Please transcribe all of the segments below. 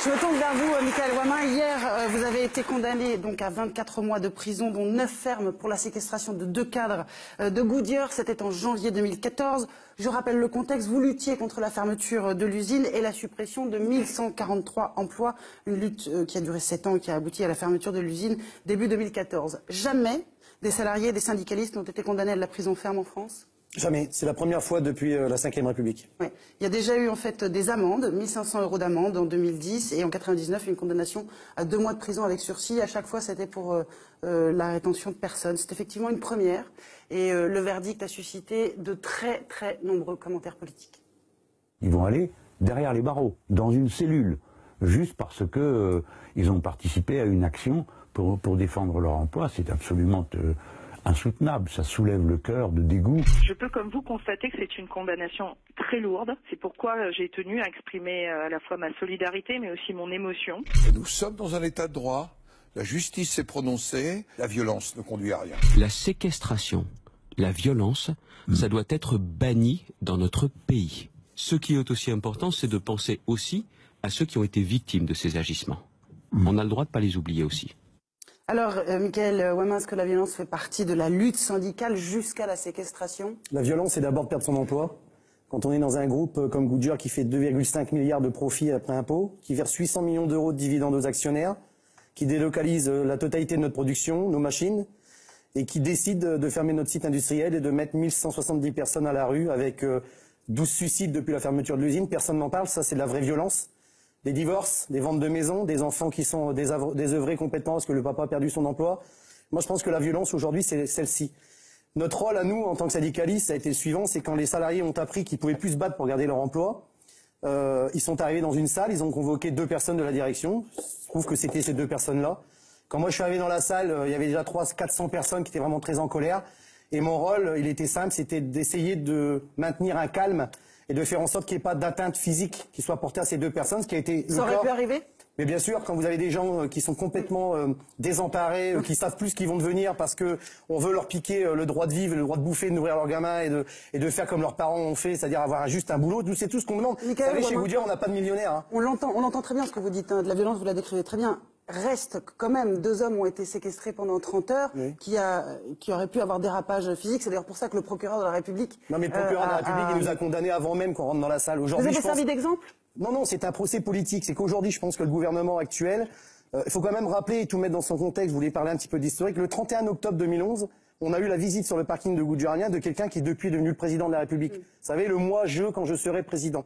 Je me tourne vers vous, Mickaël Ouama. Hier, vous avez été condamné donc à 24 mois de prison, dont 9 fermes pour la séquestration de 2 cadres de Goodyear. C'était en janvier 2014. Je rappelle le contexte. Vous luttiez contre la fermeture de l'usine et la suppression de 1143 emplois. Une lutte qui a duré 7 ans et qui a abouti à la fermeture de l'usine début 2014. Jamais des salariés et des syndicalistes n'ont été condamnés à de la prison ferme en France? Jamais. C'est la première fois depuis la Ve République. Ouais. Il y a déjà eu en fait des amendes, 1500 € d'amende en 2010 et en 99 une condamnation à 2 mois de prison avec sursis. À chaque fois c'était pour la rétention de personnes. C'est effectivement une première et le verdict a suscité de très nombreux commentaires politiques. Ils vont aller derrière les barreaux, dans une cellule, juste parce que ils ont participé à une action pour défendre leur emploi. C'est absolument insoutenable, ça soulève le cœur de dégoût. Je peux comme vous constater que c'est une condamnation très lourde. C'est pourquoi j'ai tenu à exprimer à la fois ma solidarité mais aussi mon émotion. Nous sommes dans un état de droit, la justice s'est prononcée, la violence ne conduit à rien. La séquestration, la violence, ça doit être banni dans notre pays. Ce qui est aussi important, c'est de penser aussi à ceux qui ont été victimes de ces agissements. On a le droit de ne pas les oublier aussi. Alors, Mickaël Ouama, est-ce que la violence fait partie de la lutte syndicale jusqu'à la séquestration? La violence, c'est d'abord de perdre son emploi. Quand on est dans un groupe comme Goodyear qui fait 2,5 milliards de profits après impôts, qui verse 800 millions d'euros de dividendes aux actionnaires, qui délocalise la totalité de notre production, nos machines, et qui décide de fermer notre site industriel et de mettre 1170 personnes à la rue avec 12 suicides depuis la fermeture de l'usine, personne n'en parle, ça c'est de la vraie violence. Des divorces, des ventes de maisons, des enfants qui sont désœuvrés complètement parce que le papa a perdu son emploi. Moi, je pense que la violence aujourd'hui, c'est celle-ci. Notre rôle à nous, en tant que syndicalistes, ça a été le suivant, c'est quand les salariés ont appris qu'ils pouvaient plus se battre pour garder leur emploi, ils sont arrivés dans une salle, ils ont convoqué 2 personnes de la direction. Je trouve que c'était ces 2 personnes-là. Quand moi je suis arrivé dans la salle, il y avait déjà 300-400 personnes qui étaient vraiment très en colère. Et mon rôle, il était simple, c'était d'essayer de maintenir un calme et de faire en sorte qu'il n'y ait pas d'atteinte physique qui soit portée à ces 2 personnes, ce qui a été le cas. Ça aurait pu arriver? Mais bien sûr, quand vous avez des gens qui sont complètement désemparés, qui savent plus ce qu'ils vont devenir parce que on veut leur piquer le droit de vivre, le droit de bouffer, de nourrir leurs gamins et de faire comme leurs parents ont fait, c'est-à-dire avoir juste un boulot, c'est tout ce qu'on demande. Vous savez, chez Goodyear, on n'a pas de millionnaires. Hein. On entend très bien ce que vous dites, hein, de la violence, vous la décrivez très bien. Reste quand même 2 hommes ont été séquestrés pendant 30 heures, oui, qui auraient pu avoir dérapage physique. C'est d'ailleurs pour ça que le procureur de la République... Non mais le procureur de la République, il nous a condamnés avant même qu'on rentre dans la salle. Vous avez servi d'exemple? Non, c'est un procès politique. C'est qu'aujourd'hui, je pense que le gouvernement actuel, il faut quand même rappeler et tout mettre dans son contexte, vous voulez parler un petit peu d'historique, le 31 octobre 2011, on a eu la visite sur le parking de Goodyearien de quelqu'un qui depuis est devenu le président de la République. Vous savez, le moi, quand je serai président.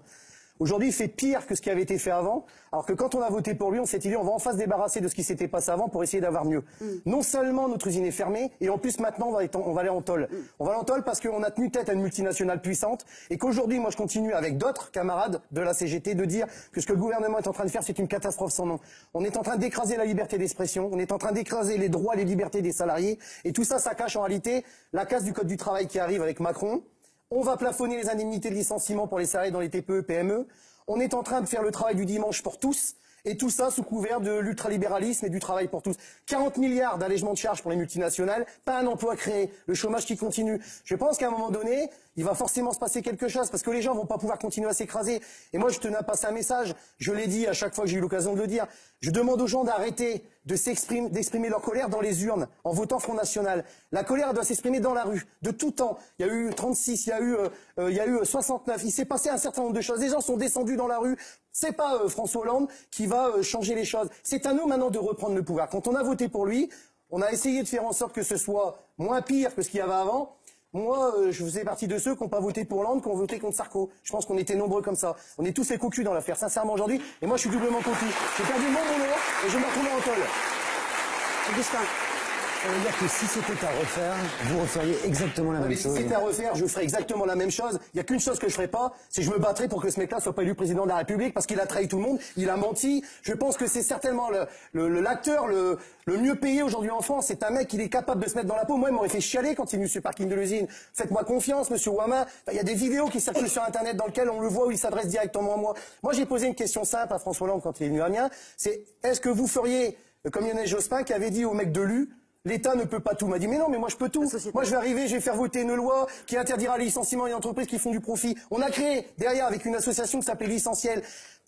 Aujourd'hui, il fait pire que ce qui avait été fait avant, alors que quand on a voté pour lui, on s'était dit on va enfin se débarrasser de ce qui s'était passé avant pour essayer d'avoir mieux. Non seulement notre usine est fermée, et en plus maintenant on va aller en tôle. On va aller en tôle parce qu'on a tenu tête à une multinationale puissante, et qu'aujourd'hui, moi je continue avec d'autres camarades de la CGT de dire que ce que le gouvernement est en train de faire, c'est une catastrophe sans nom. On est en train d'écraser la liberté d'expression, on est en train d'écraser les droits et les libertés des salariés, et tout ça, ça cache en réalité la casse du code du travail qui arrive avec Macron. On va plafonner les indemnités de licenciement pour les salariés dans les TPE, PME. On est en train de faire le travail du dimanche pour tous. Et tout ça sous couvert de l'ultralibéralisme et du travail pour tous. 40 milliards d'allègements de charges pour les multinationales, pas un emploi créé, le chômage qui continue. Je pense qu'à un moment donné, il va forcément se passer quelque chose parce que les gens vont pas pouvoir continuer à s'écraser. Et moi, je tenais à passer un message. Je l'ai dit à chaque fois que j'ai eu l'occasion de le dire. Je demande aux gens d'arrêter d'exprimer leur colère dans les urnes, en votant Front National. La colère doit s'exprimer dans la rue, de tout temps. Il y a eu 36, il y a eu 69. Il s'est passé un certain nombre de choses. Les gens sont descendus dans la rue. C'est pas François Hollande qui va changer les choses. C'est à nous maintenant de reprendre le pouvoir. Quand on a voté pour lui, on a essayé de faire en sorte que ce soit moins pire que ce qu'il y avait avant. Moi, je faisais partie de ceux qui n'ont pas voté pour Hollande, qui ont voté contre Sarko. Je pense qu'on était nombreux comme ça. On est tous les cocus dans l'affaire, sincèrement, aujourd'hui. Et moi, je suis doublement cocu. J'ai perdu mon boulot et je me retrouve en tôle. Augustin. Ça veut dire que si c'était à refaire, vous referiez exactement la même chose. Si c'était à refaire, je ferais exactement la même chose. Il n'y a qu'une chose que je ferais pas, c'est que je me battrais pour que ce mec-là soit pas élu président de la République parce qu'il a trahi tout le monde, il a menti. Je pense que c'est certainement l'acteur le mieux payé aujourd'hui en France. C'est un mec qui est capable de se mettre dans la peau. Moi, il m'aurait fait chialer quand il est venu sur le parking de l'usine. Faites-moi confiance, monsieur Ouama. Il y a des vidéos qui circulent sur Internet dans lesquelles on le voit où il s'adresse directement à moi. Moi, j'ai posé une question simple à François Hollande quand il est venu à Amiens. C'est est-ce que vous feriez, comme Lionel Jospin qui avait dit au mec de l'U, L'État ne peut pas tout. M'a dit, mais non, mais moi je peux tout. Moi je vais arriver, je vais faire voter une loi qui interdira les licenciements et les entreprises qui font du profit. On a créé derrière avec une association qui s'appelait Licenciel,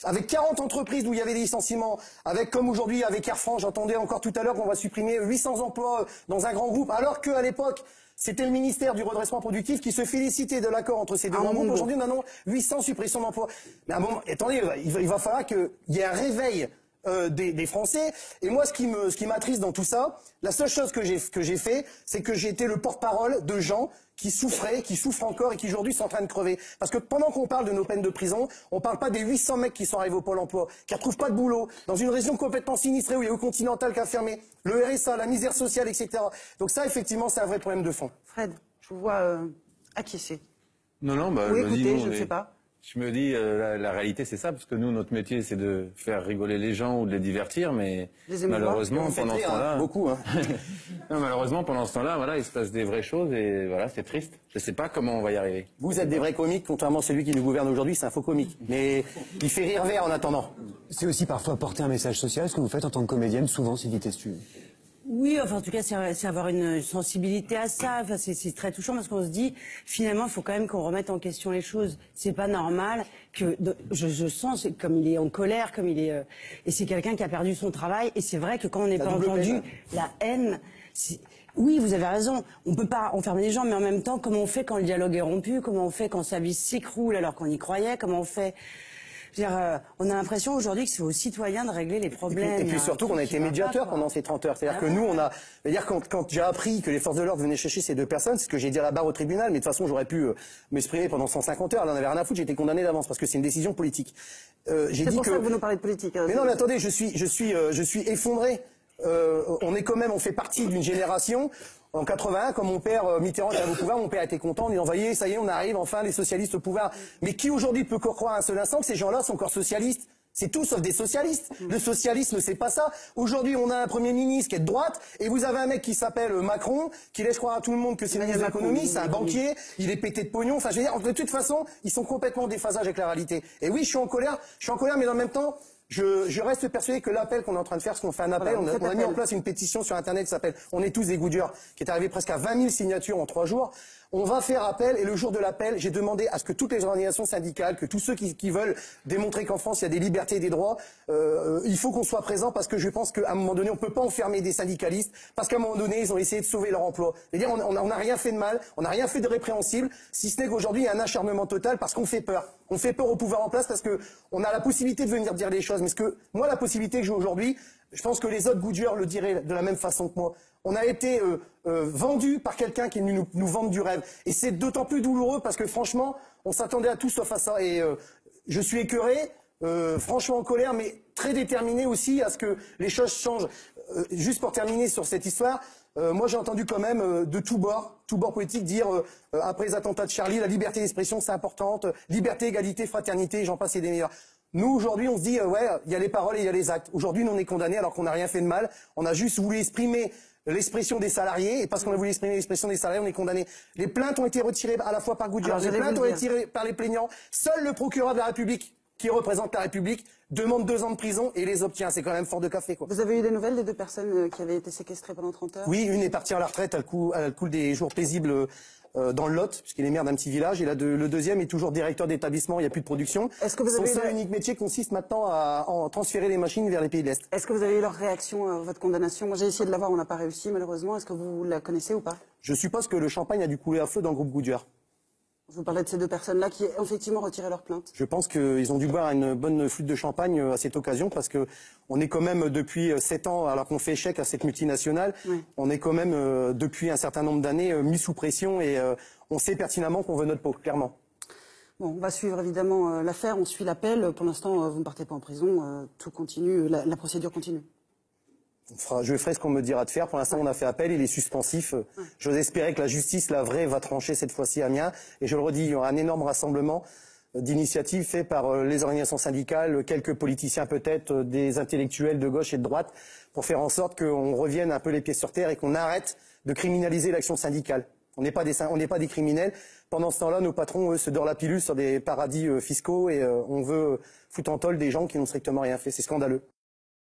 avec 40 entreprises où il y avait des licenciements, avec comme aujourd'hui avec Air France, j'entendais encore tout à l'heure qu'on va supprimer 800 emplois dans un grand groupe, alors qu'à l'époque, c'était le ministère du redressement productif qui se félicitait de l'accord entre ces deux grands groupes. Aujourd'hui, nous avons 800 suppressions d'emplois. Mais à un moment, attendez, il va falloir qu'il y ait un réveil des Français. Et moi, ce qui m'attriste dans tout ça, la seule chose que j'ai fait, c'est que j'ai été le porte-parole de gens qui souffraient, qui souffrent encore et qui aujourd'hui sont en train de crever. Parce que pendant qu'on parle de nos peines de prison, on parle pas des 800 mecs qui sont arrivés au Pôle emploi, qui ne retrouvent pas de boulot, dans une région complètement sinistrée où il y a le Continental qui a fermé, le RSA, la misère sociale, etc. Donc ça, effectivement, c'est un vrai problème de fond. Fred, je vous vois acquiescer. Non, bah, Oui, vas-y, écoutez, nous, je ne sais pas. Je me dis, la réalité, c'est ça, parce que nous, notre métier, c'est de faire rigoler les gens ou de les divertir, mais malheureusement, pendant ce temps-là... beaucoup, hein. Non, malheureusement, pendant ce temps-là, voilà, il se passe des vraies choses et voilà, c'est triste. Je sais pas comment on va y arriver. Vous êtes des vrais comiques, contrairement à celui qui nous gouverne aujourd'hui, c'est un faux comique. Mais il fait rire vert en attendant. C'est aussi parfois porter un message social, ce que vous faites en tant que comédienne, souvent, Sylvie Testu. Oui, enfin, en tout cas, c'est avoir une sensibilité à ça. Enfin, c'est très touchant parce qu'on se dit, finalement, il faut quand même qu'on remette en question les choses. C'est pas normal que, je sens, comme il est en colère, comme il est, et c'est quelqu'un qui a perdu son travail. Et c'est vrai que quand on n'est pas entendu, la haine, oui, vous avez raison. On peut pas enfermer les gens, mais en même temps, comment on fait quand le dialogue est rompu? Comment on fait quand sa vie s'écroule alors qu'on y croyait? Comment on fait? Je veux dire, on a l'impression aujourd'hui que c'est aux citoyens de régler les problèmes. Et puis surtout qu'on a été médiateur pendant ces 30 heures. C'est-à-dire que nous, quand j'ai appris que les forces de l'ordre venaient chercher ces deux personnes, c'est ce que j'ai dit à la barre au tribunal, mais de toute façon, j'aurais pu m'exprimer pendant 150 heures. Elle n'en avait rien à foutre, j'ai été condamné d'avance parce que c'est une décision politique. C'est pour ça que vous nous parlez de politique. Mais non, mais attendez, je suis effondré. On fait partie d'une génération. En 81, quand mon père Mitterrand était au pouvoir, mon père était content, on dit envoyé, ça y est, on arrive enfin les socialistes au pouvoir. Mais qui aujourd'hui peut croire un seul instant que ces gens-là sont encore socialistes? C'est tout sauf des socialistes. Le socialisme, c'est pas ça. Aujourd'hui, on a un Premier ministre qui est de droite, et vous avez un mec qui s'appelle Macron, qui laisse croire à tout le monde que c'est le ministre de l'économie, c'est un banquier, il est pété de pognon. Enfin, je veux dire, de toute façon, ils sont complètement en déphasage avec la réalité. Et oui, je suis en colère, mais dans le même temps, je reste persuadé que l'appel qu'on est en train de faire, parce qu'on fait un appel, on a mis en place une pétition sur Internet qui s'appelle « On est tous des goudeurs », qui est arrivée presque à 20 000 signatures en 3 jours. On va faire appel, et le jour de l'appel, j'ai demandé à ce que toutes les organisations syndicales, que tous ceux qui veulent démontrer qu'en France il y a des libertés et des droits, il faut qu'on soit présent, parce que je pense qu'à un moment donné, on peut pas enfermer des syndicalistes, parce qu'à un moment donné, ils ont essayé de sauver leur emploi. C'est-à-dire, on n'a rien fait de mal, on n'a rien fait de répréhensible, si ce n'est qu'aujourd'hui, il y a un acharnement total, parce qu'on fait peur. On fait peur au pouvoir en place, parce que on a la possibilité de venir dire des choses. Mais moi, la possibilité que j'ai aujourd'hui, je pense que les autres goudeurs le diraient de la même façon que moi. On a été vendu par quelqu'un qui nous vend du rêve. Et c'est d'autant plus douloureux parce que franchement, on s'attendait à tout sauf à ça. Et je suis écœuré, franchement en colère, mais très déterminé aussi à ce que les choses changent. Juste pour terminer sur cette histoire, moi j'ai entendu quand même de tous bords politique dire après les attentats de Charlie, la liberté d'expression c'est importante, liberté, égalité, fraternité, j'en passe et des meilleurs. Nous, aujourd'hui, on se dit, ouais, il y a les paroles et il y a les actes. Aujourd'hui, nous, on est condamnés alors qu'on n'a rien fait de mal. On a juste voulu exprimer l'expression des salariés. Et parce qu'on a voulu exprimer l'expression des salariés, on est condamnés. Les plaintes ont été retirées à la fois par Goodyear, les plaintes ont été retirées par les plaignants. Seul le procureur de la République, qui représente la République, demande 2 ans de prison et les obtient. C'est quand même fort de café, quoi. Vous avez eu des nouvelles des 2 personnes qui avaient été séquestrées pendant 30 heures? Oui, une est partie à la retraite, elle coule des jours paisibles dans le Lot, puisqu'il est maire d'un petit village, et le deuxième est toujours directeur d'établissement, il n'y a plus de production. Est-ce que vous avez Son seul unique métier consiste maintenant à transférer les machines vers les pays de l'Est. Est-ce que vous avez eu leur réaction à votre condamnation? Moi j'ai essayé de l'avoir, on n'a pas réussi malheureusement. Est-ce que vous la connaissez ou pas? Je suppose que le champagne a dû couler à feu dans le groupe Goodyear. Vous parlez de ces 2 personnes-là qui ont effectivement retiré leur plainte. Je pense qu'ils ont dû boire une bonne flûte de champagne à cette occasion, parce que on est quand même depuis 7 ans, alors qu'on fait échec à cette multinationale, on est quand même depuis un certain nombre d'années mis sous pression et on sait pertinemment qu'on veut notre peau, clairement. Bon, on va suivre évidemment l'affaire, on suit l'appel. Pour l'instant, vous ne partez pas en prison, tout continue, la procédure continue. Je ferai ce qu'on me dira de faire. Pour l'instant, on a fait appel, il est suspensif. J'ose espérer que la justice, la vraie, va trancher cette fois-ci à Amiens. Et je le redis, il y aura un énorme rassemblement d'initiatives fait par les organisations syndicales, quelques politiciens peut-être, des intellectuels de gauche et de droite, pour faire en sorte qu'on revienne un peu les pieds sur terre et qu'on arrête de criminaliser l'action syndicale. On n'est pas des criminels. Pendant ce temps-là, nos patrons, eux, se dorent la pilule sur des paradis fiscaux et on veut foutre en tôle des gens qui n'ont strictement rien fait. C'est scandaleux.